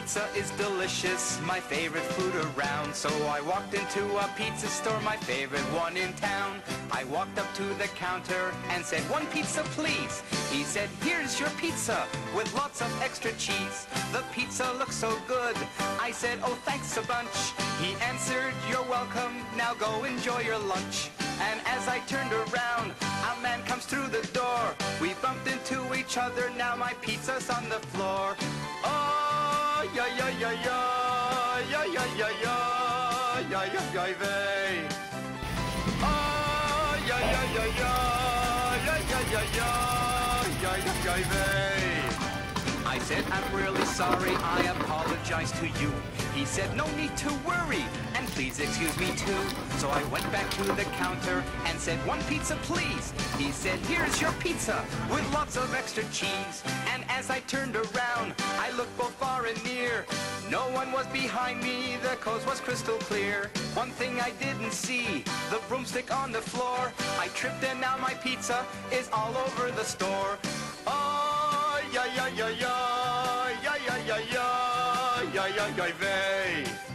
pizza is delicious, my favorite food around. So I walked into a pizza store, my favorite one in town. I walked up to the counter and said, "One pizza, please." He said, "Here's your pizza with lots of extra cheese. The pizza looks so good." I said, "Oh, thanks a bunch." He answered, "You're welcome, now go enjoy your lunch." And as I turned around, a man comes through the door. We bumped into each other, now my pizza's on the floor. Oh, yeah, yeah, yeah, yeah, yeah, yeah, yeah, yeah, yeah, yeah, yeah, vey. Oh, yeah, yeah, yeah, yeah, yeah, yeah, yeah, yeah, yeah, yeah, yeah, vey. I said, "I'm really sorry, I apologize to you." He said, "No need to worry, and please excuse me too." So I went back to the counter and said, "One pizza, please." He said, "Here's your pizza with lots of extra cheese." And as I turned around, I looked both far and near. No one was behind me, the coast was crystal clear. One thing I didn't see, the broomstick on the floor. I tripped and now my pizza is all over the store. Oh, yeah, yeah, yeah, yeah, yeah, yeah, yeah, yeah, yeah, yeah, yeah, vey.